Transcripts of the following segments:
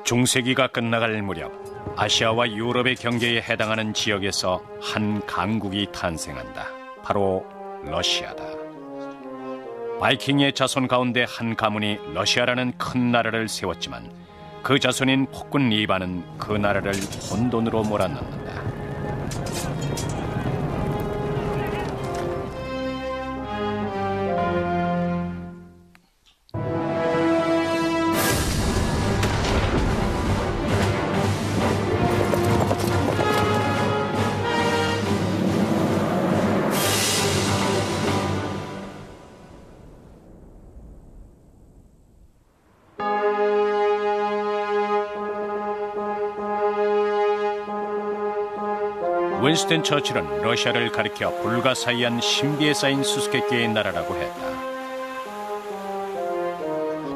중세기가 끝나갈 무렵 아시아와 유럽의 경계에 해당하는 지역에서 한 강국이 탄생한다. 바로 러시아다. 바이킹의 자손 가운데 한 가문이 러시아라는 큰 나라를 세웠지만 그 자손인 폭군 이반은 그 나라를 혼돈으로 몰아넣는다. 윈스턴 처칠은 러시아를 가리켜 불가사의한 신비에 쌓인 수수께끼의 나라라고 했다.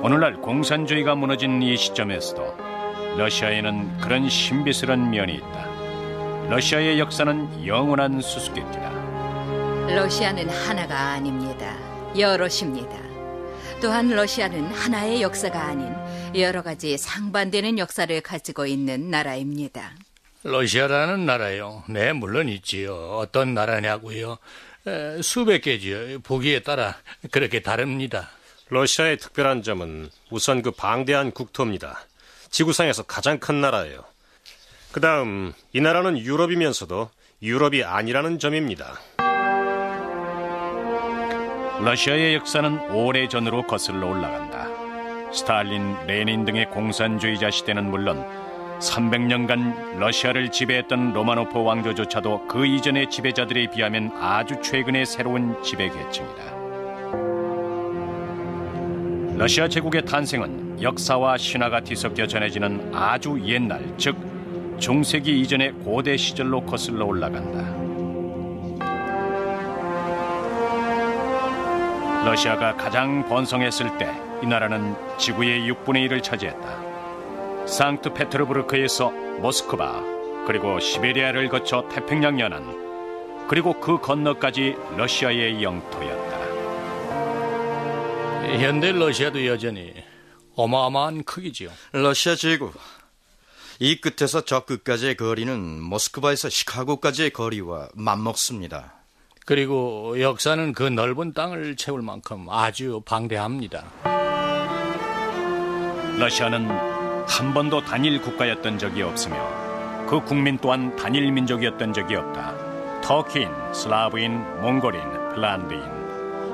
오늘날 공산주의가 무너진 이 시점에서도 러시아에는 그런 신비스러운 면이 있다. 러시아의 역사는 영원한 수수께끼다. 러시아는 하나가 아닙니다. 여럿입니다. 또한 러시아는 하나의 역사가 아닌 여러 가지 상반되는 역사를 가지고 있는 나라입니다. 러시아라는 나라요. 네, 물론 있지요. 어떤 나라냐고요. 수백 개지요. 보기에 따라 그렇게 다릅니다. 러시아의 특별한 점은 우선 그 방대한 국토입니다. 지구상에서 가장 큰 나라예요. 그 다음 이 나라는 유럽이면서도 유럽이 아니라는 점입니다. 러시아의 역사는 오래전으로 거슬러 올라간다. 스탈린, 레닌 등의 공산주의자 시대는 물론 300년간 러시아를 지배했던 로마노프 왕조조차도 그 이전의 지배자들에 비하면 아주 최근의 새로운 지배 계층이다. 러시아 제국의 탄생은 역사와 신화가 뒤섞여 전해지는 아주 옛날, 즉 중세기 이전의 고대 시절로 거슬러 올라간다. 러시아가 가장 번성했을 때 이 나라는 지구의 6분의 1을 차지했다. 상트페테르부르크에서 모스크바, 그리고 시베리아를 거쳐 태평양 연안, 그리고 그 건너까지 러시아의 영토였다. 현대 러시아도 여전히 어마어마한 크기지요. 러시아 제국, 이 끝에서 저 끝까지의 거리는 모스크바에서 시카고까지의 거리와 맞먹습니다. 그리고 역사는 그 넓은 땅을 채울 만큼 아주 방대합니다. 러시아는 한 번도 단일 국가였던 적이 없으며 그 국민 또한 단일 민족이었던 적이 없다. 터키인, 슬라브인, 몽골인, 핀란드인,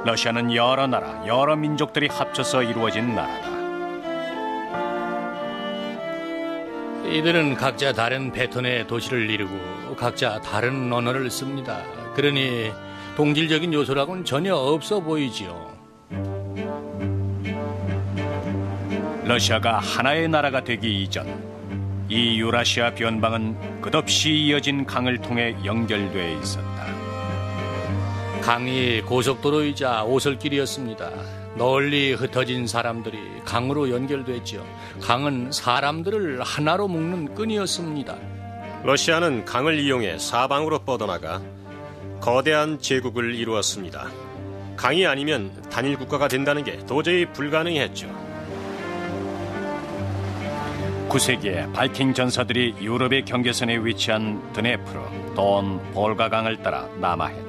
러시아는 여러 나라, 여러 민족들이 합쳐서 이루어진 나라다. 이들은 각자 다른 패턴의 도시를 이루고 각자 다른 언어를 씁니다. 그러니 동질적인 요소라고는 전혀 없어 보이지요. 러시아가 하나의 나라가 되기 이전 이 유라시아 변방은 끝없이 이어진 강을 통해 연결돼 있었다. 강이 고속도로이자 오솔길이었습니다. 널리 흩어진 사람들이 강으로 연결됐죠. 강은 사람들을 하나로 묶는 끈이었습니다. 러시아는 강을 이용해 사방으로 뻗어나가 거대한 제국을 이루었습니다. 강이 아니면 단일 국가가 된다는 게 도저히 불가능했죠. 9세기에 바이킹 전사들이 유럽의 경계선에 위치한 드네프르, 돈, 볼가강을 따라 남하했다.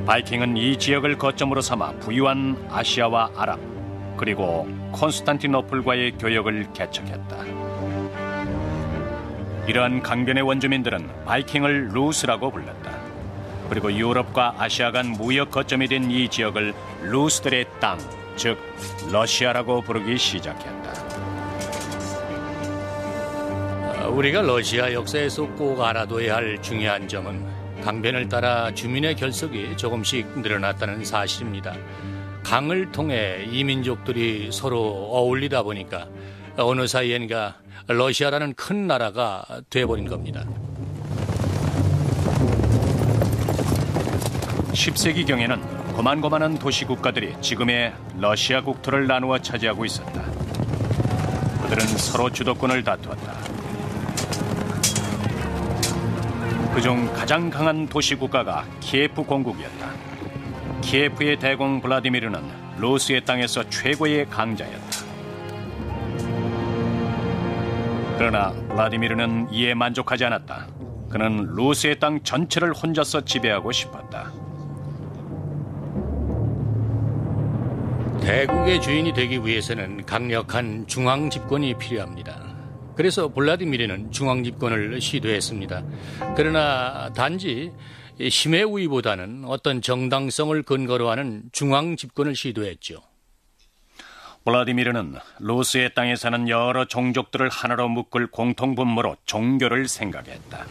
바이킹은 이 지역을 거점으로 삼아 부유한 아시아와 아랍, 그리고 콘스탄티노플과의 교역을 개척했다. 이러한 강변의 원주민들은 바이킹을 루스라고 불렀다. 그리고 유럽과 아시아 간 무역 거점이 된 이 지역을 루스들의 땅, 즉 러시아라고 부르기 시작했다. 우리가 러시아 역사에서 꼭 알아둬야 할 중요한 점은 강변을 따라 주민의 결속이 조금씩 늘어났다는 사실입니다. 강을 통해 이민족들이 서로 어울리다 보니까 어느 사이엔가 러시아라는 큰 나라가 돼버린 겁니다. 10세기경에는 고만고만한 도시국가들이 지금의 러시아 국토를 나누어 차지하고 있었다. 그들은 서로 주도권을 다투었다. 그중 가장 강한 도시국가가 키예프 공국이었다. 키예프의 대공 블라디미르는 루스의 땅에서 최고의 강자였다. 그러나 블라디미르는 이에 만족하지 않았다. 그는 루스의 땅 전체를 혼자서 지배하고 싶었다. 대국의 주인이 되기 위해서는 강력한 중앙 집권이 필요합니다. 그래서 블라디미르는 중앙 집권을 시도했습니다. 그러나 단지 힘의 우위보다는 어떤 정당성을 근거로 하는 중앙 집권을 시도했죠. 블라디미르는 루스의 땅에 사는 여러 종족들을 하나로 묶을 공통분모로 종교를 생각했다.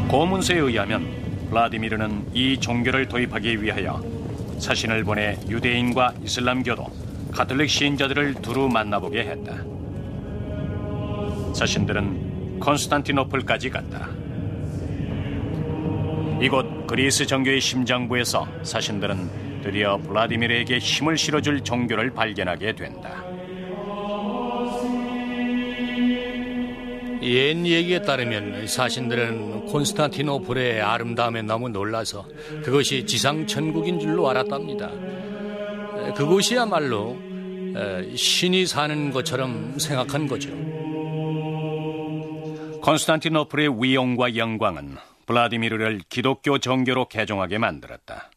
고문서에 의하면 블라디미르는 이 종교를 도입하기 위하여 사신을 보내 유대인과 이슬람교도, 가톨릭 신자들을 두루 만나보게 했다. 사신들은 콘스탄티노플까지 갔다. 이곳 그리스 정교의 심장부에서 사신들은 드디어 블라디미르에게 힘을 실어줄 종교를 발견하게 된다. 옛 얘기에 따르면 사신들은 콘스탄티노플의 아름다움에 너무 놀라서 그것이 지상 천국인 줄로 알았답니다. 그곳이야말로 신이 사는 것처럼 생각한 거죠. 콘스탄티노플의 위용과 영광은 블라디미르를 기독교 정교로 개종하게 만들었다.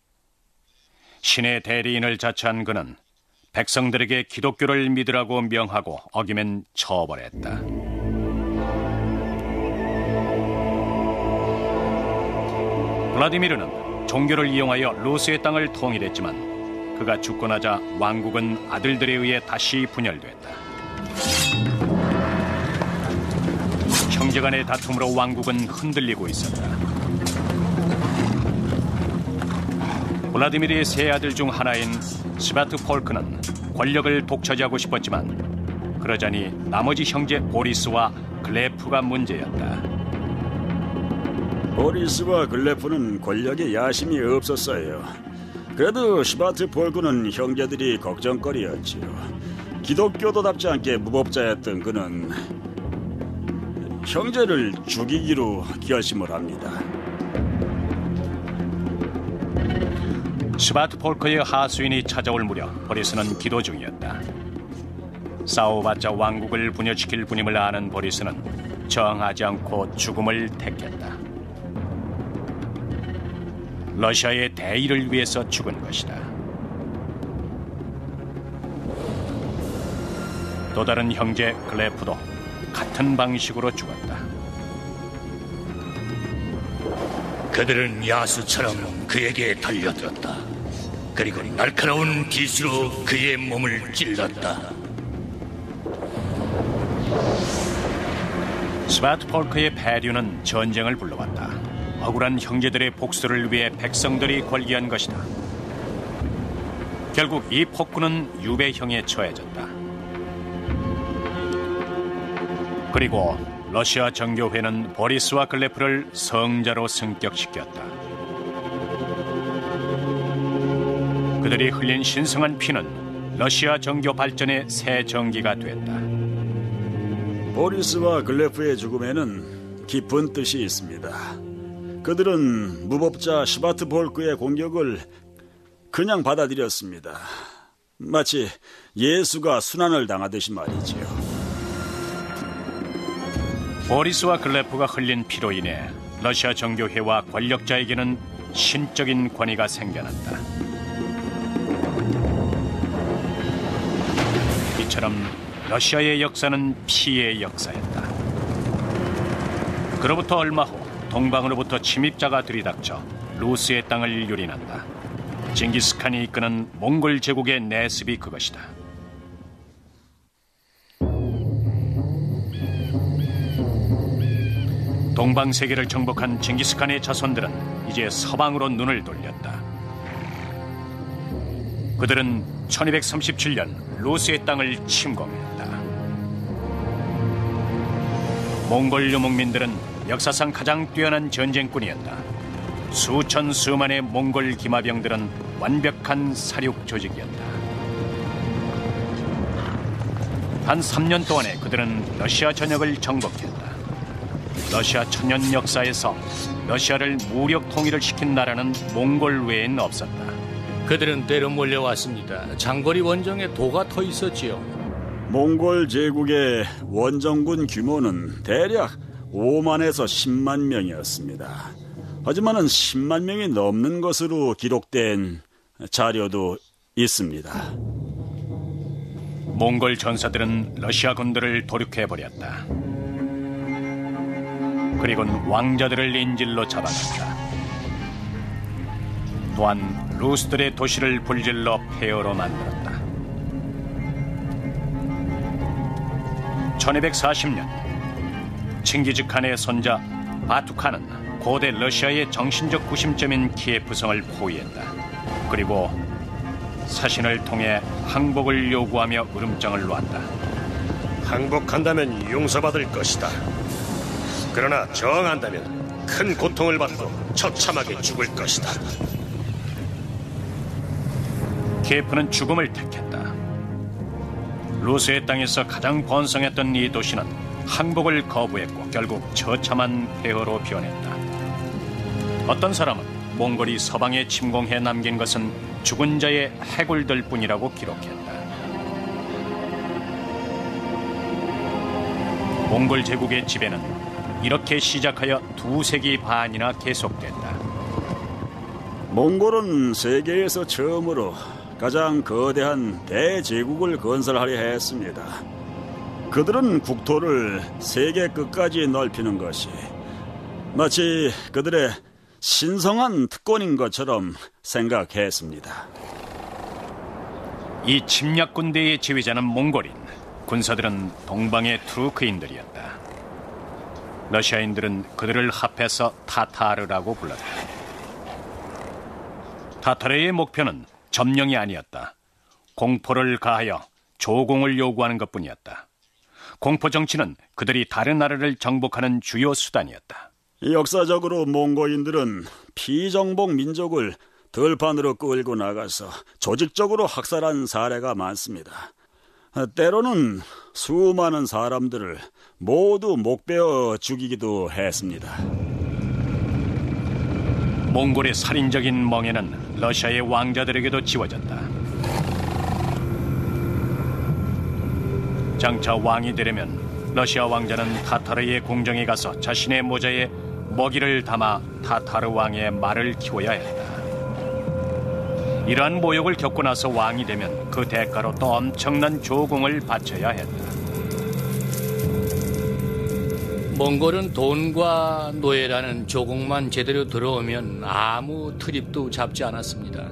신의 대리인을 자처한 그는 백성들에게 기독교를 믿으라고 명하고 어기면 처벌했다. 블라디미르는 종교를 이용하여 루스의 땅을 통일했지만 그가 죽고 나자 왕국은 아들들에 의해 다시 분열됐다. 형제간의 다툼으로 왕국은 흔들리고 있었다. 블라디미르의 세 아들 중 하나인 스바트폴크는 권력을 독차지하고 싶었지만 그러자니 나머지 형제 보리스와 글레프가 문제였다. 보리스와 글레프는 권력에 야심이 없었어요. 그래도 스바트폴크는 형제들이 걱정거리였지요. 기독교도답지 않게 무법자였던 그는 형제를 죽이기로 결심을 합니다. 스바트폴크의 하수인이 찾아올 무렵 보리스는 기도 중이었다. 싸워봤자 왕국을 분열시킬 분임을 아는 보리스는 저항하지 않고 죽음을 택했다. 러시아의 대의를 위해서 죽은 것이다. 또 다른 형제 글레프도 같은 방식으로 죽었다. 그들은 야수처럼 그에게 달려들었다. 그리고 날카로운 빗으로 그의 몸을 찔렀다. 스바트폴크의 패류는 전쟁을 불러왔다. 억울한 형제들의 복수를 위해 백성들이 관리한 것이다. 결국 이 폭군은 유배형에 처해졌다. 그리고 러시아 정교회는 보리스와 글레프를 성자로 승격시켰다. 그들이 흘린 신성한 피는 러시아 정교 발전의 새 전기가 됐다. 보리스와 글레프의 죽음에는 깊은 뜻이 있습니다. 그들은 무법자 스바트폴크의 공격을 그냥 받아들였습니다. 마치 예수가 순환을 당하듯이 말이지요. 보리스와 글레프가 흘린 피로 인해 러시아 정교회와 권력자에게는 신적인 권위가 생겨났다. 이처럼 러시아의 역사는 피의 역사였다. 그로부터 얼마 후 동방으로부터 침입자가 들이닥쳐 루스의 땅을 유린한다. 징기스칸이 이끄는 몽골 제국의 내습이 그것이다. 동방 세계를 정복한 징기스칸의 자손들은 이제 서방으로 눈을 돌렸다. 그들은 1237년 루스의 땅을 침공했다. 몽골 유목민들은 역사상 가장 뛰어난 전쟁꾼이었다. 수천 수만의 몽골 기마병들은 완벽한 사륙 조직이었다. 단 3년 동안에 그들은 러시아 전역을 정복했다. 러시아 천년 역사에서 러시아를 무력 통일을 시킨 나라는 몽골 외엔 없었다. 그들은 때로 몰려왔습니다. 장거리 원정에 도가 터 있었지요. 몽골 제국의 원정군 규모는 대략 5만에서 10만 명이었습니다. 하지만은 10만 명이 넘는 것으로 기록된 자료도 있습니다. 몽골 전사들은 러시아 군들을 도륙해버렸다. 그리고는 왕자들을 인질로 잡아갔다. 또한 루스들의 도시를 불질러 폐허로 만들었다. 1240년 칭기즈칸의 손자 바투칸은 고대 러시아의 정신적 구심점인 키예프성을 포위했다. 그리고 사신을 통해 항복을 요구하며 으름장을 놓았다. 항복한다면 용서받을 것이다. 그러나 저항한다면 큰 고통을 받고 처참하게 죽을 것이다. 키예프는 죽음을 택했다. 루스의 땅에서 가장 번성했던 이 도시는 항복을 거부했고 결국 처참한 폐허로 변했다. 어떤 사람은 몽골이 서방에 침공해 남긴 것은 죽은 자의 해골들 뿐이라고 기록했다. 몽골 제국의 지배는 이렇게 시작하여 2세기 반이나 계속됐다. 몽골은 세계에서 처음으로 가장 거대한 대제국을 건설하려 했습니다. 그들은 국토를 세계 끝까지 넓히는 것이 마치 그들의 신성한 특권인 것처럼 생각했습니다. 이 침략 군대의 지휘자는 몽골인, 군사들은 동방의 투르크인들이었다. 러시아인들은 그들을 합해서 타타르라고 불렀다. 타타르의 목표는 점령이 아니었다. 공포를 가하여 조공을 요구하는 것뿐이었다. 공포 정치는 그들이 다른 나라를 정복하는 주요 수단이었다. 역사적으로 몽고인들은 피정복 민족을 들판으로 끌고 나가서 조직적으로 학살한 사례가 많습니다. 때로는 수많은 사람들을 모두 목베어 죽이기도 했습니다. 몽골의 살인적인 멍에는 러시아의 왕자들에게도 지워졌다. 장차 왕이 되려면 러시아 왕자는 타타르의 궁정에 가서 자신의 모자에 먹이를 담아 타타르 왕의 말을 키워야 했다. 이러한 모욕을 겪고 나서 왕이 되면 그 대가로 또 엄청난 조공을 바쳐야 했다. 몽골은 돈과 노예라는 조공만 제대로 들어오면 아무 트립도 잡지 않았습니다.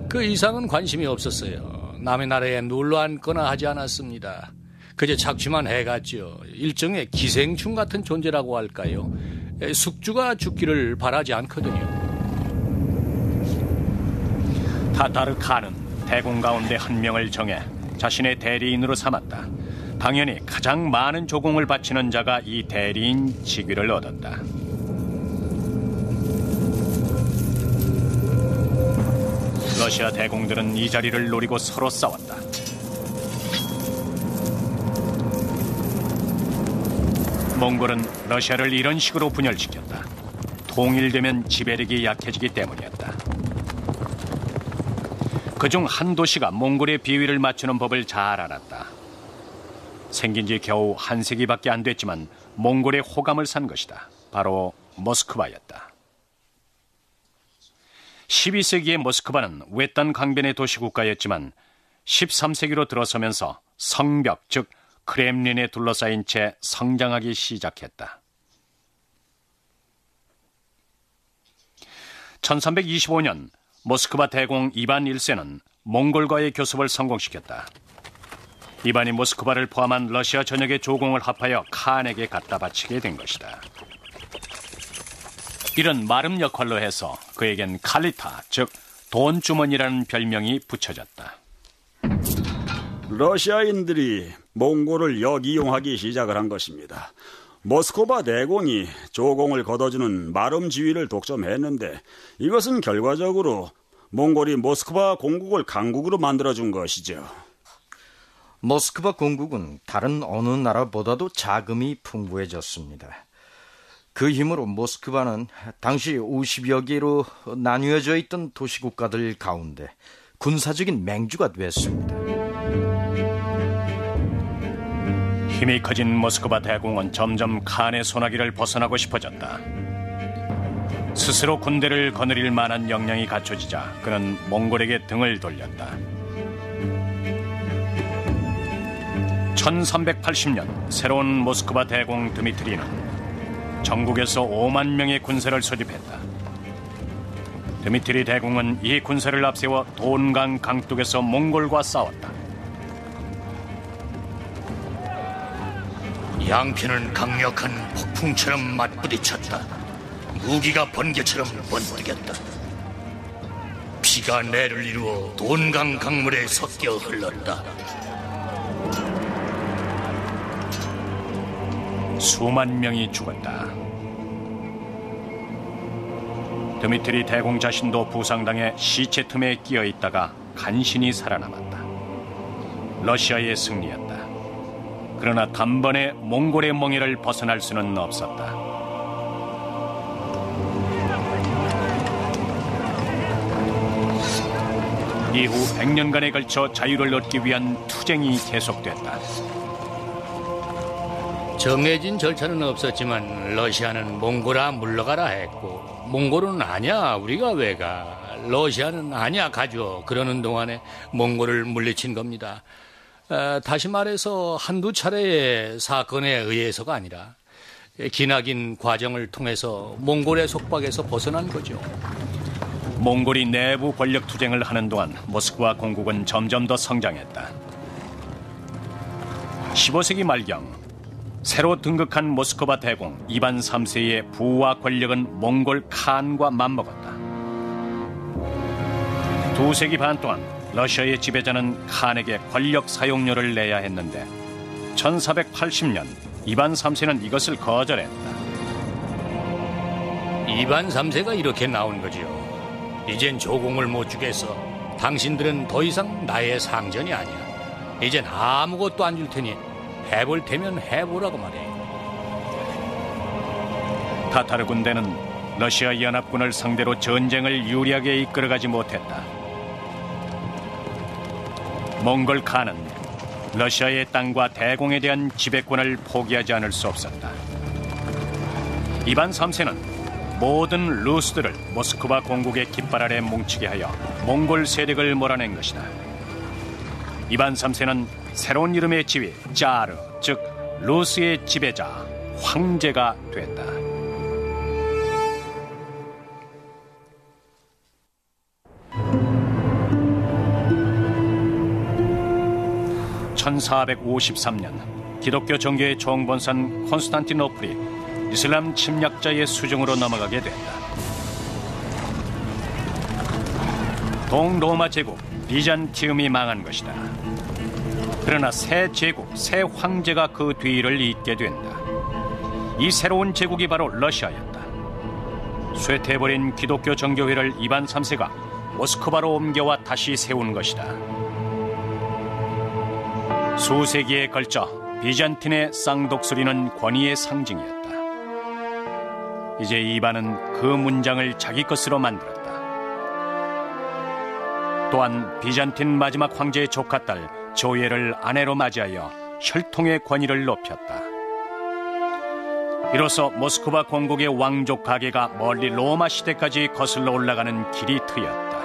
그 이상은 관심이 없었어요. 남의 나라에 놀러 앉거나 하지 않았습니다. 그저 착취만 해갔죠. 일종의 기생충 같은 존재라고 할까요? 숙주가 죽기를 바라지 않거든요. 타타르 칸은 대공 가운데 한 명을 정해 자신의 대리인으로 삼았다. 당연히 가장 많은 조공을 바치는 자가 이 대리인 직위를 얻었다. 러시아 대공들은 이 자리를 노리고 서로 싸웠다. 몽골은 러시아를 이런 식으로 분열시켰다. 통일되면 지배력이 약해지기 때문이었다. 그중 한 도시가 몽골의 비위를 맞추는 법을 잘 알았다. 생긴 지 겨우 한 세기밖에 안 됐지만 몽골의 호감을 산 것이다. 바로 모스크바였다. 12세기의 모스크바는 외딴 강변의 도시국가였지만 13세기로 들어서면서 성벽, 즉 크렘린에 둘러싸인 채 성장하기 시작했다. 1325년 모스크바 대공 이반 1세는 몽골과의 교섭을 성공시켰다. 이반이 모스크바를 포함한 러시아 전역의 조공을 합하여 칸에게 갖다 바치게 된 것이다. 이런 마름 역할로 해서 그에겐 칼리타, 즉 돈주머니라는 별명이 붙여졌다. 러시아인들이 몽골을 역이용하기 시작을 한 것입니다. 모스크바 대공이 조공을 걷어주는 마름 지위를 독점했는데 이것은 결과적으로 몽골이 모스크바 공국을 강국으로 만들어준 것이죠. 모스크바 공국은 다른 어느 나라보다도 자금이 풍부해졌습니다. 그 힘으로 모스크바는 당시 50여 개로 나뉘어져 있던 도시국가들 가운데 군사적인 맹주가 됐습니다. 힘이 커진 모스크바 대공은 점점 칸의 소나기를 벗어나고 싶어졌다. 스스로 군대를 거느릴 만한 역량이 갖춰지자 그는 몽골에게 등을 돌렸다. 1380년 새로운 모스크바 대공 드미트리는 전국에서 5만 명의 군사를 소집했다. 드미트리 대공은 이 군사를 앞세워 돈강 강둑에서 몽골과 싸웠다. 양편은 강력한 폭풍처럼 맞부딪혔다. 무기가 번개처럼 번뜩였다. 피가 내를 이루어 돈강 강물에 섞여 흘렀다. 수만 명이 죽었다. 드미트리 대공 자신도 부상당해 시체 틈에 끼어 있다가 간신히 살아남았다. 러시아의 승리였다. 그러나 단번에 몽골의 멍에를 벗어날 수는 없었다. 이후 100년간에 걸쳐 자유를 얻기 위한 투쟁이 계속됐다. 정해진 절차는 없었지만 러시아는 몽골아 물러가라 했고, 몽골은 아니야 우리가 왜 가, 러시아는 아니야 가줘 그러는 동안에 몽골을 물리친 겁니다. 다시 말해서 한두 차례의 사건에 의해서가 아니라 기나긴 과정을 통해서 몽골의 속박에서 벗어난 거죠. 몽골이 내부 권력 투쟁을 하는 동안 모스크바 공국은 점점 더 성장했다. 15세기 말경 새로 등극한 모스크바 대공 이반 3세의 부와 권력은 몽골 칸과 맞먹었다. 2세기 반 동안 러시아의 지배자는 칸에게 권력 사용료를 내야 했는데 1480년 이반 3세는 이것을 거절했다. 이반 3세가 이렇게 나온 거지요. 이젠 조공을 못 주겠어. 당신들은 더 이상 나의 상전이 아니야. 이젠 아무것도 안 줄 테니 해볼 테면 해보라고 말해. 타타르 군대는 러시아 연합군을 상대로 전쟁을 유리하게 이끌어가지 못했다. 몽골 칸은 러시아의 땅과 대공에 대한 지배권을 포기하지 않을 수 없었다. 이반 3세는 모든 루스들을 모스크바 공국의 깃발 아래 뭉치게 하여 몽골 세력을 몰아낸 것이다. 이반 3세는 새로운 이름의 지위 짜르, 즉 루스의 지배자, 황제가 됐다. (1453년) 기독교 종교의 총본산 콘스탄티노플이 이슬람 침략자의 수중으로 넘어가게 된다. 동로마 제국 비잔티움이 망한 것이다. 그러나 새 제국, 새 황제가 그 뒤를 잇게 된다. 이 새로운 제국이 바로 러시아였다. 쇠퇴해버린 기독교 정교회를 이반 3세가 모스크바로 옮겨와 다시 세운 것이다. 수세기에 걸쳐 비잔틴의 쌍독수리는 권위의 상징이었다. 이제 이반은 그 문장을 자기 것으로 만들었다. 또한 비잔틴 마지막 황제의 조카딸 조예를 아내로 맞이하여 혈통의 권위를 높였다. 이로써 모스크바 공국의 왕족 가계가 멀리 로마 시대까지 거슬러 올라가는 길이 트였다.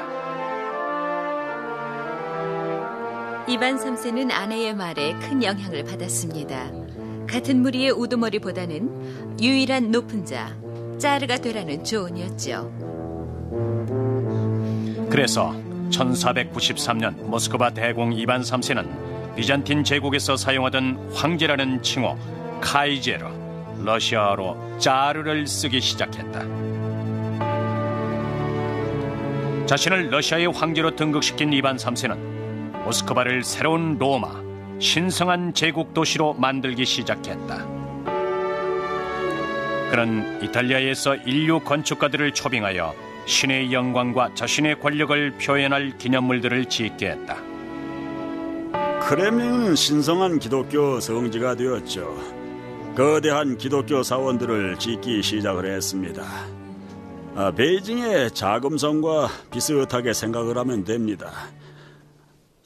이반 3세는 아내의 말에 큰 영향을 받았습니다. 같은 무리의 우두머리보다는 유일한 높은 자, 짜르가 되라는 조언이었죠. 그래서 1493년 모스크바 대공 이반 3세는 비잔틴 제국에서 사용하던 황제라는 칭호 카이제르, 러시아어로 짜르를 쓰기 시작했다. 자신을 러시아의 황제로 등극시킨 이반 3세는 모스크바를 새로운 로마, 신성한 제국 도시로 만들기 시작했다. 그는 이탈리아에서 인류 건축가들을 초빙하여 신의 영광과 자신의 권력을 표현할 기념물들을 짓게 했다. 크렘린은 신성한 기독교 성지가 되었죠. 거대한 기독교 사원들을 짓기 시작을 했습니다. 베이징의 자금성과 비슷하게 생각을 하면 됩니다.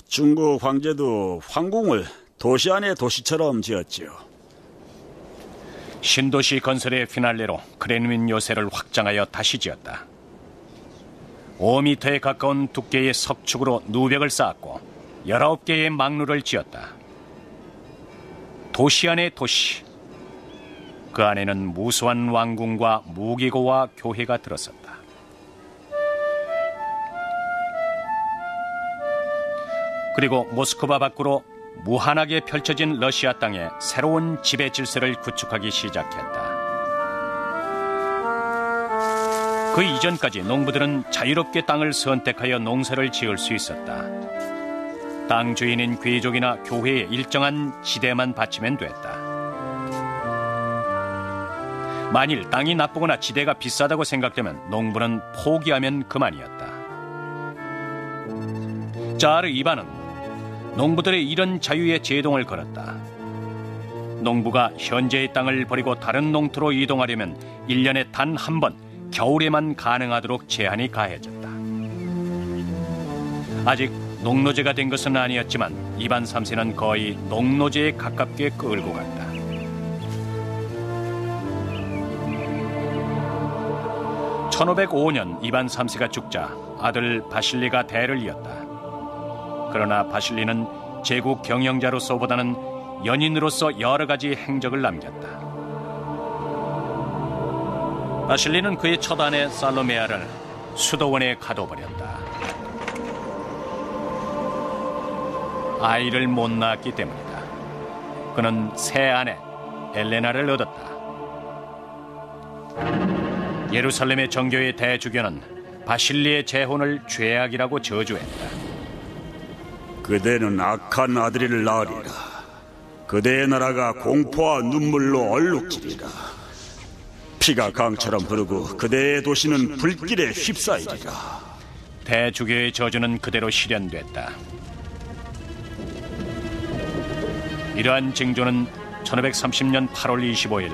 중국 황제도 황궁을 도시 안에 도시처럼 지었지요. 신도시 건설의 피날레로 크렘린 요새를 확장하여 다시 지었다. 5m에 가까운 두께의 석축으로 누벽을 쌓았고 19개의 망루를 지었다. 도시 안의 도시. 그 안에는 무수한 왕궁과 무기고와 교회가 들어섰다. 그리고 모스크바 밖으로 무한하게 펼쳐진 러시아 땅에 새로운 지배 질서를 구축하기 시작했다. 그 이전까지 농부들은 자유롭게 땅을 선택하여 농사를 지을 수 있었다. 땅 주인인 귀족이나 교회에 일정한 지대만 바치면 됐다. 만일 땅이 나쁘거나 지대가 비싸다고 생각되면 농부는 포기하면 그만이었다. 자르 이반은 농부들의 이런 자유에 제동을 걸었다. 농부가 현재의 땅을 버리고 다른 농토로 이동하려면 1년에 단 한 번 겨울에만 가능하도록 제한이 가해졌다. 아직 농노제가 된 것은 아니었지만 이반 3세는 거의 농노제에 가깝게 끌고 갔다. (1505년) 이반 3세가 죽자 아들 바실리가 대를 이었다. 그러나 바실리는 제국 경영자로서보다는 연인으로서 여러 가지 행적을 남겼다. 바실리는 그의 첫 아내 살로메아를 수도원에 가둬버렸다. 아이를 못 낳았기 때문이다. 그는 새 아내 엘레나를 얻었다. 예루살렘의 정교의 대주교는 바실리의 재혼을 죄악이라고 저주했다. 그대는 악한 아들을 낳으리라. 그대의 나라가 공포와 눈물로 얼룩지리라. 피가 강처럼 흐르고 그대의 도시는 불길에 휩싸이리라. 대주교의 저주는 그대로 실현됐다. 이러한 징조는 1530년 8월 25일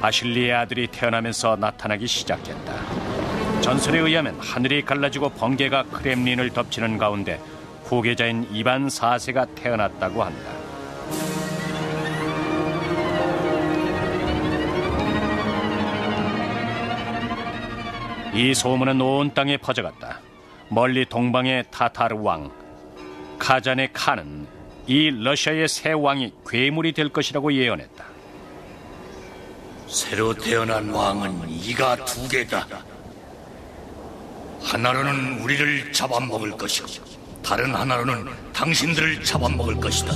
바실리의 아들이 태어나면서 나타나기 시작했다. 전설에 의하면 하늘이 갈라지고 번개가 크렘린을 덮치는 가운데 후계자인 이반 4세가 태어났다고 한다. 이 소문은 온 땅에 퍼져갔다. 멀리 동방의 타타르 왕 카잔의 칸은 이 러시아의 새 왕이 괴물이 될 것이라고 예언했다. 새로 태어난 왕은 이가 2개다. 하나로는 우리를 잡아먹을 것이고 다른 하나로는 당신들을 잡아먹을 것이다.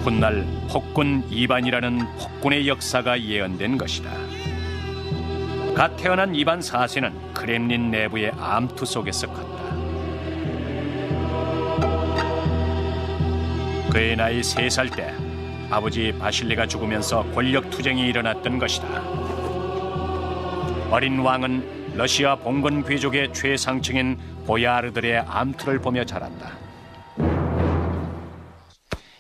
훗날 폭군 이반이라는 폭군의 역사가 예언된 것이다. 갓 태어난 이반 4세는 크렘린 내부의 암투 속에서 컸다. 그의 나이 3살 때 아버지 바실리가 죽으면서 권력 투쟁이 일어났던 것이다. 어린 왕은 러시아 봉건 귀족의 최상층인 보야르들의 암투를 보며 자란다.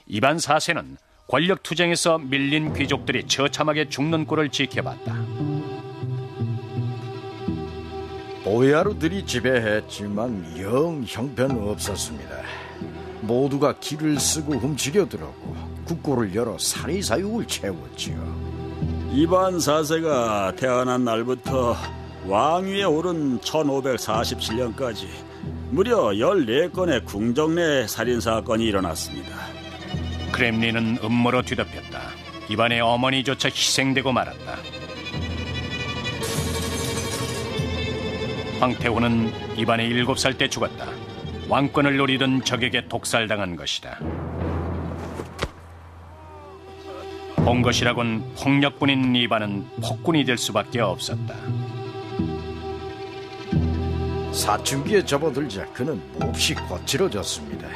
이반 4세는 권력 투쟁에서 밀린 귀족들이 처참하게 죽는 꼴을 지켜봤다. 보야르들이 지배했지만 영 형편없었습니다. 모두가 길을 쓰고 훔치려 들었고 국고를 열어 사리사욕을 채웠지요. 이반 4세가 태어난 날부터 왕위에 오른 1547년까지 무려 14건의 궁정 내 살인사건이 일어났습니다. 크렘린은 음모로 뒤덮였다. 이반의 어머니조차 희생되고 말았다. 황태후는 이반의 7살 때 죽었다. 왕권을 노리던 적에게 독살당한 것이다. 본 것이라곤 폭력뿐인 이반은 폭군이 될 수밖에 없었다. 사춘기에 접어들자 그는 몹시 거칠어졌습니다.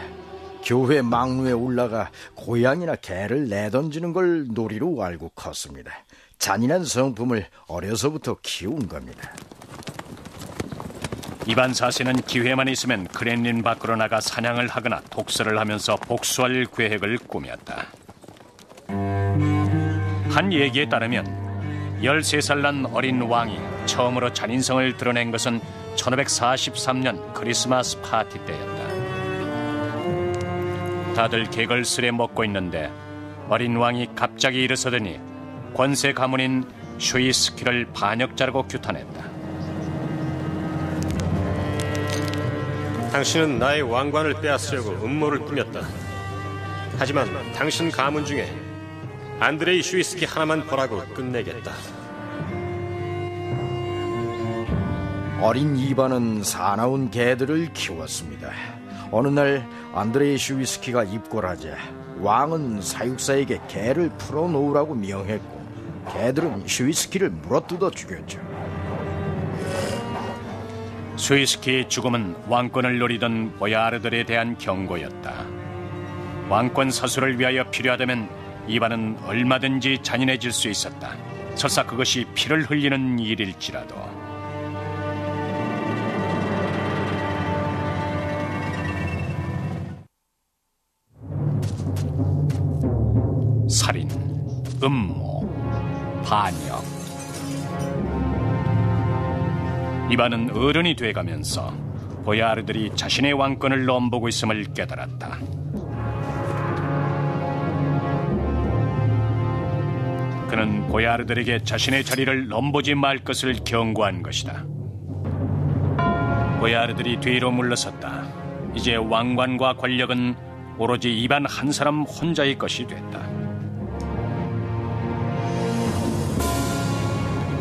교회 망루에 올라가 고양이나 개를 내던지는 걸 놀이로 알고 컸습니다. 잔인한 성품을 어려서부터 키운 겁니다. 이반 4세는 기회만 있으면 크렘린 밖으로 나가 사냥을 하거나 독서를 하면서 복수할 계획을 꾸몄다. 한 얘기에 따르면 13살 난 어린 왕이 처음으로 잔인성을 드러낸 것은 1543년 크리스마스 파티 때였다. 다들 개걸스레 먹고 있는데 어린 왕이 갑자기 일어서더니 권세 가문인 슈이스키를 반역 자르고 규탄했다. 당신은 나의 왕관을 빼앗으려고 음모를 꾸몄다. 하지만 당신 가문 중에 안드레이 슈이스키 하나만 보라고 끝내겠다. 어린 이반은 사나운 개들을 키웠습니다. 어느 날 안드레이 슈이스키가 입골하자 왕은 사육사에게 개를 풀어놓으라고 명했고 개들은 슈이스키를 물어뜯어 죽였죠. 슈이스키의 죽음은 왕권을 노리던 보야르들에 대한 경고였다. 왕권 사수를 위하여 필요하다면 이반은 얼마든지 잔인해질 수 있었다. 설사 그것이 피를 흘리는 일일지라도. 살인, 음모, 반역. 이반은 어른이 돼가면서 보야르들이 자신의 왕권을 넘보고 있음을 깨달았다. 그는 보야르들에게 자신의 자리를 넘보지 말 것을 경고한 것이다. 보야르들이 뒤로 물러섰다. 이제 왕관과 권력은 오로지 이반 한 사람 혼자의 것이 됐다.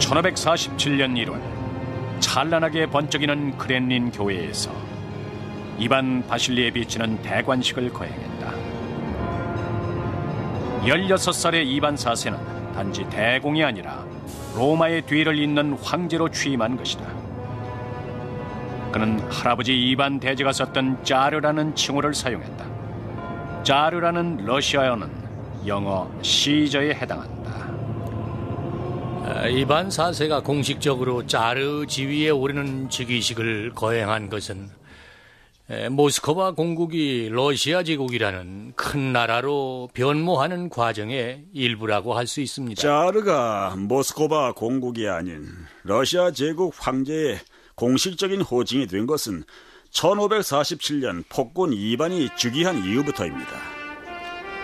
1547년 1월 찬란하게 번쩍이는 크렘린 교회에서 이반 바실리에 비치는 대관식을 거행했다. 16살의 이반 4세는 단지 대공이 아니라 로마의 뒤를 잇는 황제로 취임한 것이다. 그는 할아버지 이반 대제가 썼던 짜르라는 칭호를 사용했다. 짜르라는 러시아어는 영어 시저에 해당한다. 이반 4세가 공식적으로 짜르 지위에 오르는 즉위식을 거행한 것은 모스크바 공국이 러시아 제국이라는 큰 나라로 변모하는 과정의 일부라고 할 수 있습니다. 짜르가 모스크바 공국이 아닌 러시아 제국 황제의 공식적인 호칭이 된 것은 1547년 폭군 이반이 즉위한 이후부터입니다.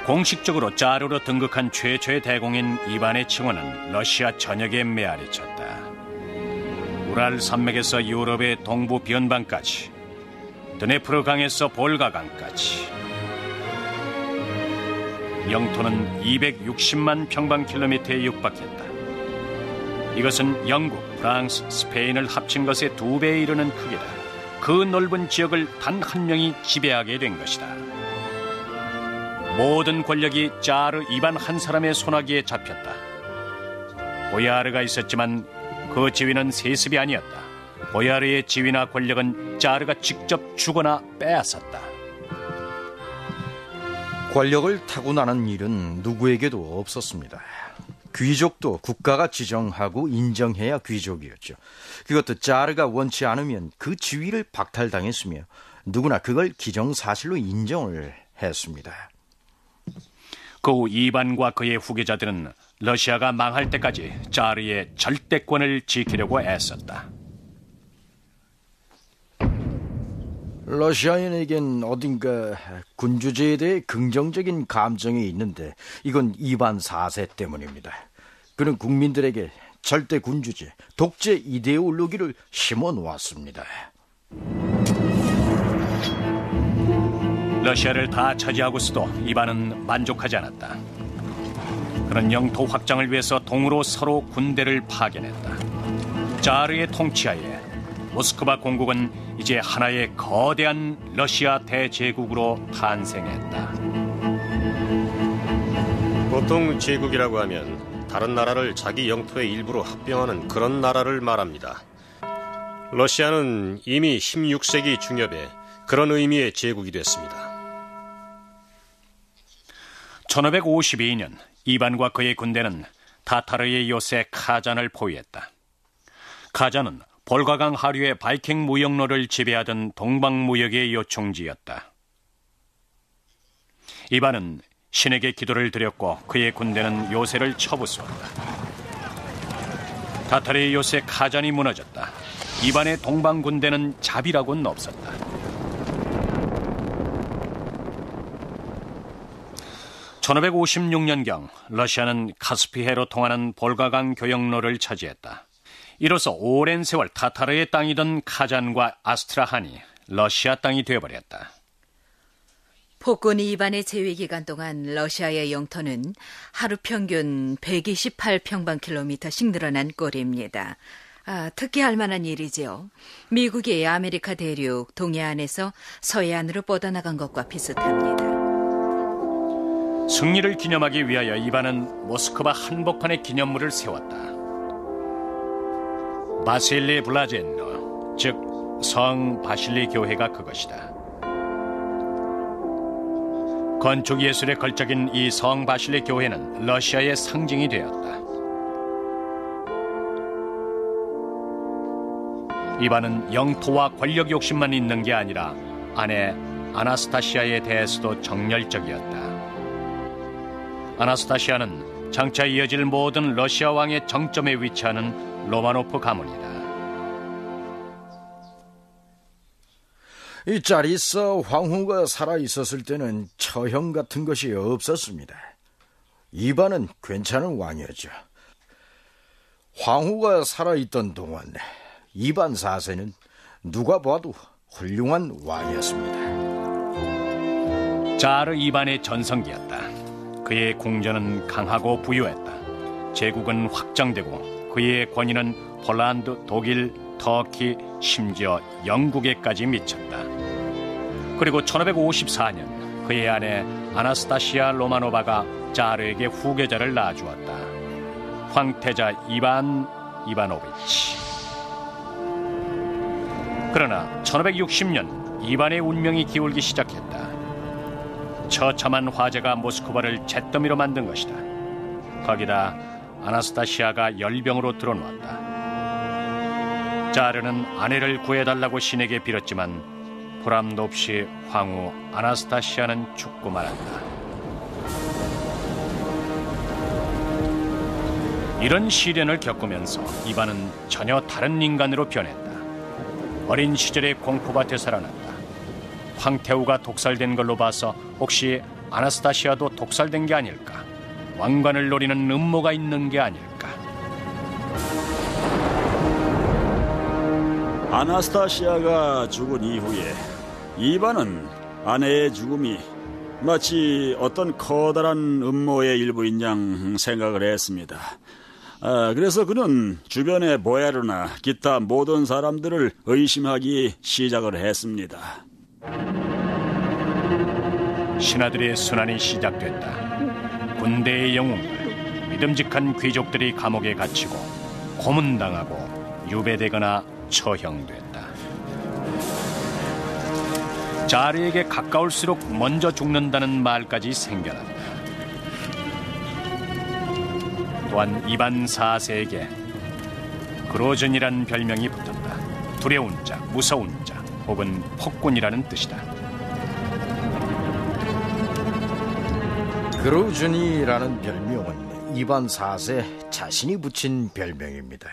공식적으로 짜르로 등극한 최초의 대공인 이반의 칭호는 러시아 전역에 메아리쳤다. 우랄 산맥에서 유럽의 동부 변방까지, 드네프르 강에서 볼가 강까지. 영토는 260만 평방킬로미터에 육박했다. 이것은 영국, 프랑스, 스페인을 합친 것의 2배에 이르는 크기다. 그 넓은 지역을 단 한 명이 지배하게 된 것이다. 모든 권력이 짜르 이반 한 사람의 손아귀에 잡혔다. 보야르가 있었지만 그 지위는 세습이 아니었다. 보야르의 지위나 권력은 짜르가 직접 주거나 빼앗았다. 권력을 타고나는 일은 누구에게도 없었습니다. 귀족도 국가가 지정하고 인정해야 귀족이었죠. 그것도 짜르가 원치 않으면 그 지위를 박탈당했으며 누구나 그걸 기정사실로 인정을 했습니다. 그 후 이반과 그의 후계자들은 러시아가 망할 때까지 짜르의 절대권을 지키려고 애썼다. 러시아인에겐 어딘가 군주제에 대해 긍정적인 감정이 있는데 이건 이반 4세 때문입니다. 그는 국민들에게 절대 군주제, 독재 이데올로기를 심어놓았습니다. 러시아를 다 차지하고서도 이반은 만족하지 않았다. 그는 영토 확장을 위해서 동으로 서로 군대를 파견했다. 짜르의 통치하에 모스크바 공국은 이제 하나의 거대한 러시아 대제국으로 탄생했다. 보통 제국이라고 하면 다른 나라를 자기 영토의 일부로 합병하는 그런 나라를 말합니다. 러시아는 이미 16세기 중엽에 그런 의미의 제국이 됐습니다. 1552년 이반과 그의 군대는 타타르의 요새 카잔을 포위했다. 카잔은 볼가강 하류의 바이킹 무역로를 지배하던 동방무역의 요충지였다. 이반은 신에게 기도를 드렸고 그의 군대는 요새를 쳐부수었다. 타타르의 요새 카잔이 무너졌다. 이반의 동방 군대는 자비라고는 없었다. 1556년경 러시아는 카스피해로 통하는 볼가강 교역로를 차지했다. 이로써 오랜 세월 타타르의 땅이던 카잔과 아스트라한이 러시아 땅이 되어버렸다. 폭군 이반의 재위 기간 동안 러시아의 영토는 하루 평균 128평방킬로미터씩 늘어난 꼴입니다. 특히할 만한 일이지요. 미국이 아메리카 대륙 동해안에서 서해안으로 뻗어나간 것과 비슷합니다. 승리를 기념하기 위하여 이반은 모스크바 한복판에 기념물을 세웠다. 바실리 블라젠노, 즉 성 바실리 교회가 그것이다. 건축 예술에 걸작인 이 성 바실리 교회는 러시아의 상징이 되었다. 이반은 영토와 권력 욕심만 있는 게 아니라 아내 아나스타시아에 대해서도 정열적이었다. 아나스타시아는 장차 이어질 모든 러시아 왕의 정점에 위치하는 로마노프 가문이다. 이 짜리서 황후가 살아있었을 때는 처형 같은 것이 없었습니다. 이반은 괜찮은 왕이었죠. 황후가 살아있던 동안 이반 4세는 누가 봐도 훌륭한 왕이었습니다. 자르 이반의 전성기였다. 그의 궁전은 강하고 부유했다. 제국은 확장되고 그의 권위는 폴란드, 독일, 터키, 심지어 영국에까지 미쳤다. 그리고 1554년 그의 아내 아나스타시아 로마노바가 자르에게 후계자를 낳아주었다. 황태자 이반 이바노비치. 그러나 1560년 이반의 운명이 기울기 시작했다. 처참한 화재가 모스크바를 잿더미로 만든 것이다. 거기다 아나스타시아가 열병으로 들어놓았다. 자르는 아내를 구해달라고 신에게 빌었지만 보람도 없이 황후 아나스타시아는 죽고 말았다. 이런 시련을 겪으면서 이반은 전혀 다른 인간으로 변했다. 어린 시절의 공포밭에 살아났다. 황태우가 독살된 걸로 봐서 혹시 아나스타시아도 독살된 게 아닐까? 왕관을 노리는 음모가 있는 게 아닐까? 아나스타시아가 죽은 이후에 이반은 아내의 죽음이 마치 어떤 커다란 음모의 일부인 양 생각을 했습니다. 그래서 그는 주변의 보야르나 기타 모든 사람들을 의심하기 시작을 했습니다. 신하들의 순환이 시작됐다. 군대의 영웅들, 믿음직한 귀족들이 감옥에 갇히고 고문당하고 유배되거나 처형됐다. 자르에게 가까울수록 먼저 죽는다는 말까지 생겨났다. 또한 이반 4세에게 그로즌이라는 별명이 붙었다. 두려운 자, 무서운 자, 혹은 폭군이라는 뜻이다. 그로즌이라는 별명은 이반 4세 자신이 붙인 별명입니다.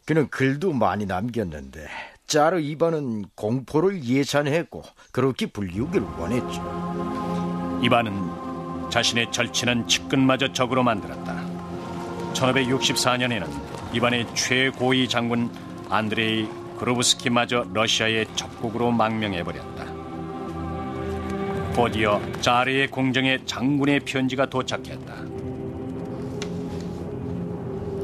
그는 글도 많이 남겼는데 자르 이반은 공포를 예찬했고 그렇게 불리우길 원했죠. 이반은 자신의 절친한 측근마저 적으로 만들었다. 1564년에는 이반의 최고위 장군 안드레이 그로브스키마저 러시아의 적국으로 망명해버렸다. 곧이어 자르의 궁정에 장군의 편지가 도착했다.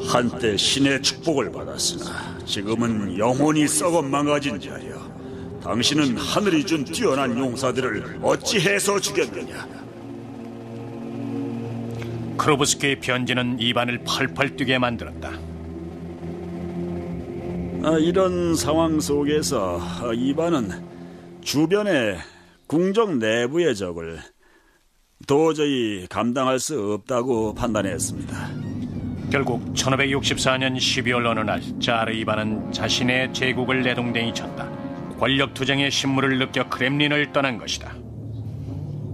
한때 신의 축복을 받았으나 지금은 영혼이 썩어 망가진 자여, 당신은 하늘이 준 뛰어난 용사들을 어찌해서 죽였느냐? 크로브스키의 편지는 이반을 펄펄 뛰게 만들었다. 이런 상황 속에서 이반은 주변의 궁정 내부의 적을 도저히 감당할 수 없다고 판단했습니다. 결국 1564년 12월 어느 날 자르 이반은 자신의 제국을 내동댕이 쳤다. 권력투쟁의 신물을 느껴 크렘린을 떠난 것이다.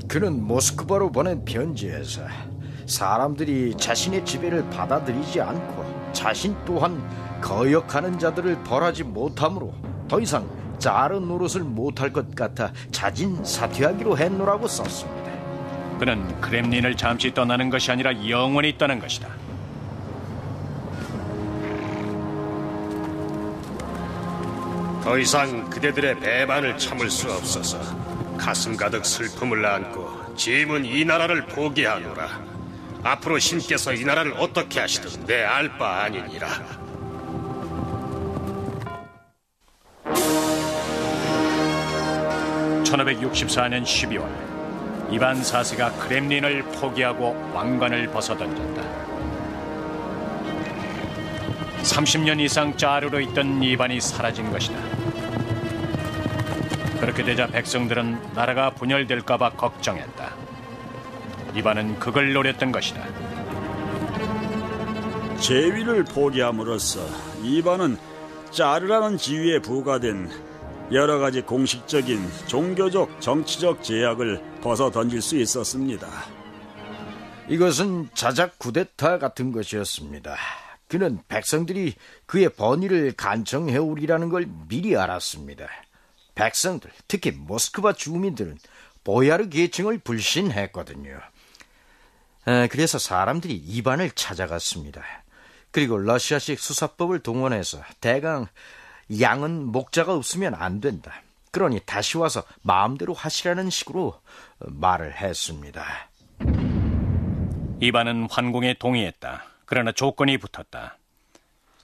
그는 모스크바로 보낸 편지에서 사람들이 자신의 지배를 받아들이지 않고 자신 또한 거역하는 자들을 벌하지 못하므로 더 이상 자르 노릇을 못할 것 같아 자진 사퇴하기로 했노라고 썼습니다. 그는 크렘린을 잠시 떠나는 것이 아니라 영원히 떠난 것이다. 더 이상 그대들의 배반을 참을 수 없어서 가슴 가득 슬픔을 안고 짐은 이 나라를 포기하노라. 앞으로 신께서 이 나라를 어떻게 하시든 내 알 바 아니니라. (1564년 12월) 이반 4세가 크렘린을 포기하고 왕관을 벗어던졌다. 30년 이상 짜르로 있던 이반이 사라진 것이다. 그렇게 되자 백성들은 나라가 분열될까봐 걱정했다. 이반은 그걸 노렸던 것이다. 제위를 포기함으로써 이반은 짜르라는 지위에 부과된 여러 가지 공식적인 종교적, 정치적 제약을 벗어던질 수 있었습니다. 이것은 자작 쿠데타 같은 것이었습니다. 그는 백성들이 그의 번위를 간청해오리라는 걸 미리 알았습니다. 백성들, 특히 모스크바 주민들은 보야르 계층을 불신했거든요. 그래서 사람들이 이반을 찾아갔습니다. 그리고 러시아식 수사법을 동원해서 대강 양은 목자가 없으면 안 된다. 그러니 다시 와서 마음대로 하시라는 식으로 말을 했습니다. 이반은 환공에 동의했다. 그러나 조건이 붙었다.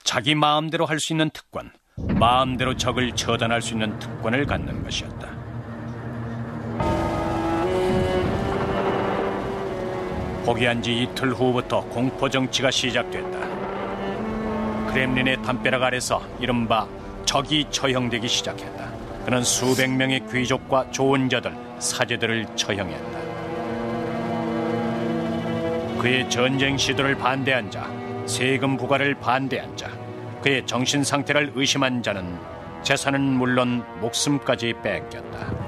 자기 마음대로 할 수 있는 특권, 마음대로 적을 처단할 수 있는 특권을 갖는 것이었다. 포기한 지 이틀 후부터 공포정치가 시작됐다. 크렘린의 담벼락 아래서 이른바 적이 처형되기 시작했다. 그는 수백 명의 귀족과 조언자들, 사제들을 처형했다. 그의 전쟁 시도를 반대한 자, 세금 부과를 반대한 자, 그의 정신 상태를 의심한 자는 재산은 물론 목숨까지 뺏겼다.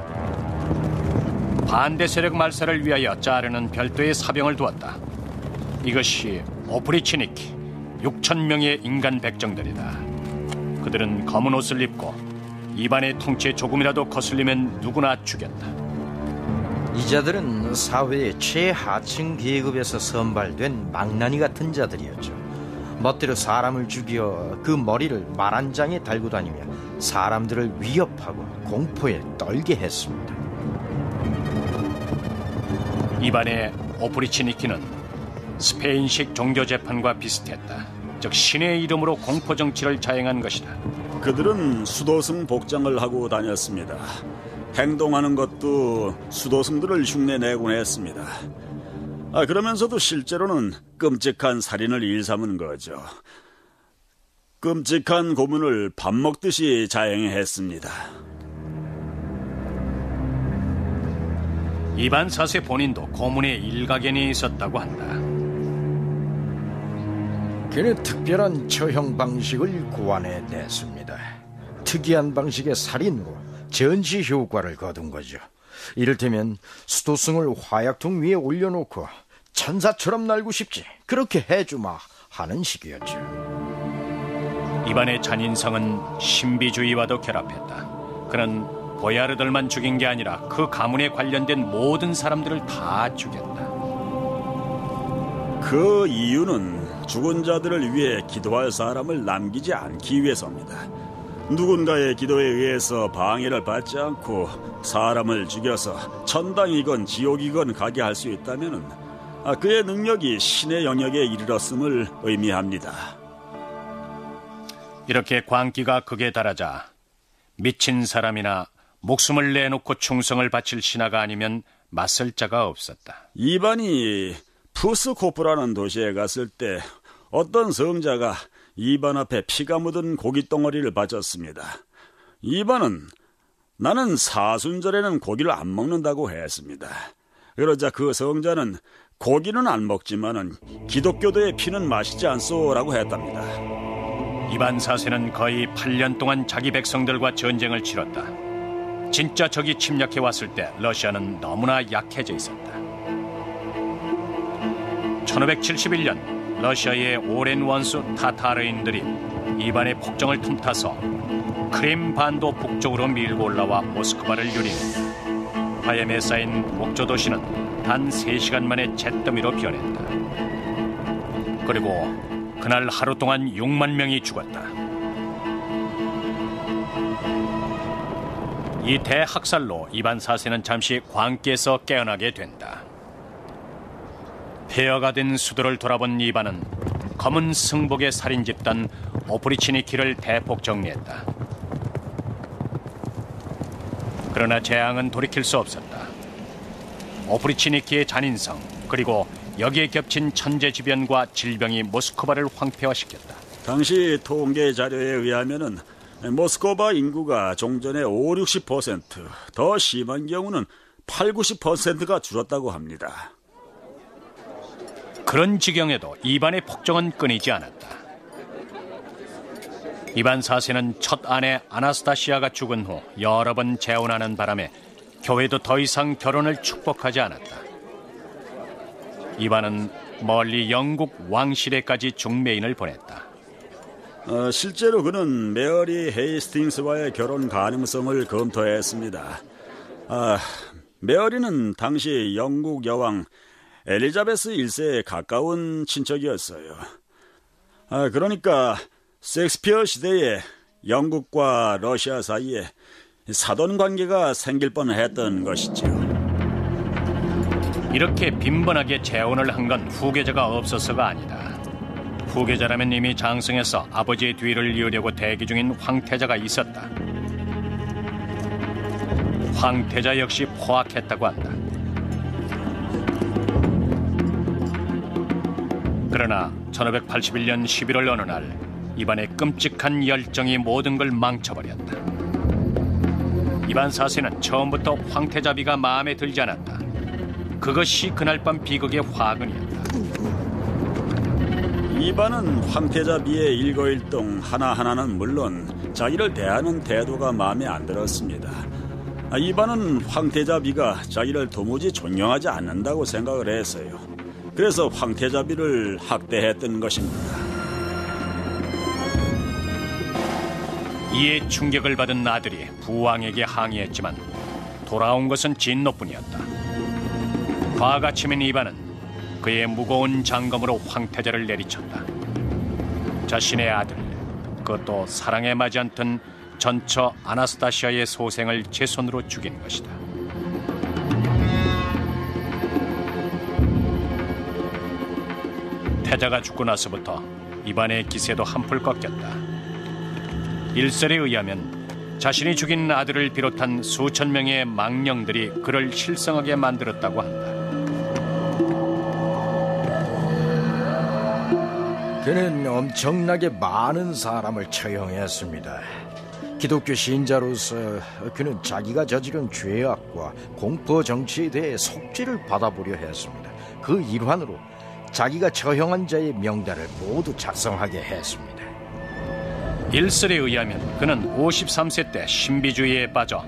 반대 세력 말살을 위하여 짜르는 별도의 사병을 두었다. 이것이 오프리치니키 6,000명의 인간 백정들이다. 그들은 검은 옷을 입고 이반의 통치에 조금이라도 거슬리면 누구나 죽였다. 이 자들은 사회의 최하층 계급에서 선발된 망나니 같은 자들이었죠. 멋대로 사람을 죽여 그 머리를 말 한 장에 달고 다니며 사람들을 위협하고 공포에 떨게 했습니다. 이반의 오프리치니키는 스페인식 종교재판과 비슷했다. 즉 신의 이름으로 공포정치를 자행한 것이다. 그들은 수도승 복장을 하고 다녔습니다. 행동하는 것도 수도승들을 흉내내곤 했습니다. 그러면서도 실제로는 끔찍한 살인을 일삼은 거죠. 끔찍한 고문을 밥 먹듯이 자행했습니다. 이반 4세 본인도 고문에 일가견이 있었다고 한다. 그는 특별한 처형 방식을 고안해냈습니다. 특이한 방식의 살인으로 전시 효과를 거둔 거죠. 이를테면 수도승을 화약통 위에 올려놓고 천사처럼 날고 싶지, 그렇게 해주마 하는 식이었죠. 이반의 잔인성은 신비주의와도 결합했다. 그는 보야르들만 죽인 게 아니라 그 가문에 관련된 모든 사람들을 다 죽였다. 그 이유는 죽은 자들을 위해 기도할 사람을 남기지 않기 위해서입니다. 누군가의 기도에 의해서 방해를 받지 않고 사람을 죽여서 천당이건 지옥이건 가게 할 수 있다면 그의 능력이 신의 영역에 이르렀음을 의미합니다. 이렇게 광기가 극에 달하자 미친 사람이나 목숨을 내놓고 충성을 바칠 신하가 아니면 맞설 자가 없었다. 이반이 푸스코프라는 도시에 갔을 때 어떤 성자가 이반 앞에 피가 묻은 고깃덩어리를 바쳤습니다. 이반은 나는 사순절에는 고기를 안 먹는다고 했습니다. 그러자 그 성자는 고기는 안 먹지만은 기독교도의 피는 마시지 않소라고 했답니다. 이반 4세는 거의 8년 동안 자기 백성들과 전쟁을 치렀다. 진짜 적이 침략해 왔을 때 러시아는 너무나 약해져 있었다. 1571년 러시아의 오랜 원수 타타르인들이 이반의 폭정을 틈타서 크림 반도 북쪽으로 밀고 올라와 모스크바를 유린했다. 화염에 쌓인 목조 도시는 단 3시간 만에 잿더미로 변했다. 그리고 그날 하루 동안 6만 명이 죽었다. 이 대학살로 이반 4세는 잠시 광기에서 깨어나게 된다. 폐허가 된 수도를 돌아본 이반은 검은 승복의 살인 집단 오프리치니키를 대폭 정리했다. 그러나 재앙은 돌이킬 수 없었다. 오프리치니키의 잔인성, 그리고 여기에 겹친 천재지변과 질병이 모스크바를 황폐화시켰다. 당시 통계 자료에 의하면은 모스크바 인구가 종전의 50-60%, 더 심한 경우는 80-90%가 줄었다고 합니다. 그런 지경에도 이반의 폭정은 끊이지 않았다. 이반 4세는 첫 아내 아나스타시아가 죽은 후 여러 번 재혼하는 바람에 교회도 더 이상 결혼을 축복하지 않았다. 이반은 멀리 영국 왕실에까지 중매인을 보냈다. 실제로 그는 메어리 헤이스팅스와의 결혼 가능성을 검토했습니다. 메어리는 당시 영국 여왕 엘리자베스 1세에 가까운 친척이었어요. 그러니까 셰익스피어 시대에 영국과 러시아 사이에 사돈 관계가 생길 뻔했던 것이죠. 이렇게 빈번하게 재혼을 한 건 후계자가 없어서가 아니다. 후계자라면 이미 장성해서 아버지의 뒤를 이으려고 대기 중인 황태자가 있었다. 황태자 역시 포악했다고 한다. 그러나 1581년 11월 어느 날 이반의 끔찍한 열정이 모든 걸 망쳐버렸다. 이반 4세는 처음부터 황태자비가 마음에 들지 않았다. 그것이 그날 밤 비극의 화근이었다. 이반은 황태자비의 일거일동 하나하나는 물론 자기를 대하는 태도가 마음에 안 들었습니다. 이반은 황태자비가 자기를 도무지 존경하지 않는다고 생각을 했어요. 그래서 황태자비를 학대했던 것입니다. 이에 충격을 받은 아들이 부왕에게 항의했지만 돌아온 것은 진노뿐이었다. 화가 치민 이반은 그의 무거운 장검으로 황태자를 내리쳤다. 자신의 아들, 그것도 사랑에 맞지 않던 전처 아나스타시아의 소생을 제 손으로 죽인 것이다. 태자가 죽고 나서부터 이반의 기세도 한풀 꺾였다. 일설에 의하면 자신이 죽인 아들을 비롯한 수천 명의 망령들이 그를 실성하게 만들었다고 한다. 그는 엄청나게 많은 사람을 처형했습니다. 기독교 신자로서 그는 자기가 저지른 죄악과 공포 정치에 대해 속죄를 받아보려 했습니다. 그 일환으로 자기가 처형한 자의 명단을 모두 작성하게 했습니다. 일설에 의하면 그는 53세 때 신비주의에 빠져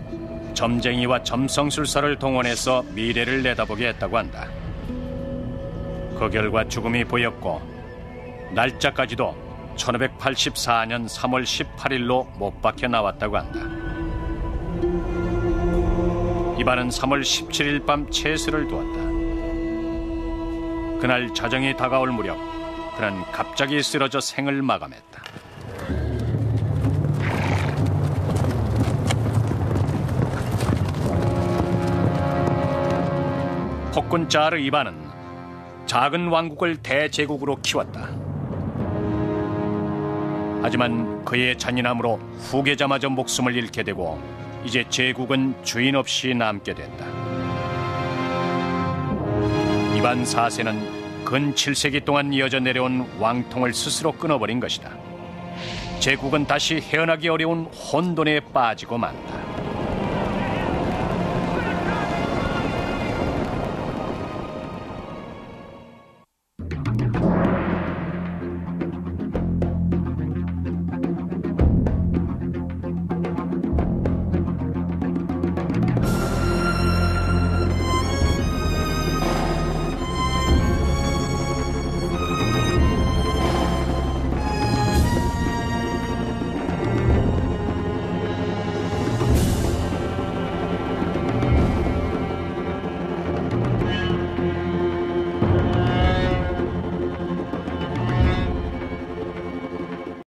점쟁이와 점성술사를 동원해서 미래를 내다보게 했다고 한다. 그 결과 죽음이 보였고 날짜까지도 1584년 3월 18일로 못 박혀 나왔다고 한다. 이반은 3월 17일 밤 채수를 두었다. 그날 자정이 다가올 무렵 그는 갑자기 쓰러져 생을 마감했다. 폭군 자르 이반은 작은 왕국을 대제국으로 키웠다. 하지만 그의 잔인함으로 후계자마저 목숨을 잃게 되고 이제 제국은 주인 없이 남게 된다. 이반 4세는 근 7세기 동안 이어져 내려온 왕통을 스스로 끊어버린 것이다. 제국은 다시 헤어나기 어려운 혼돈에 빠지고 만다.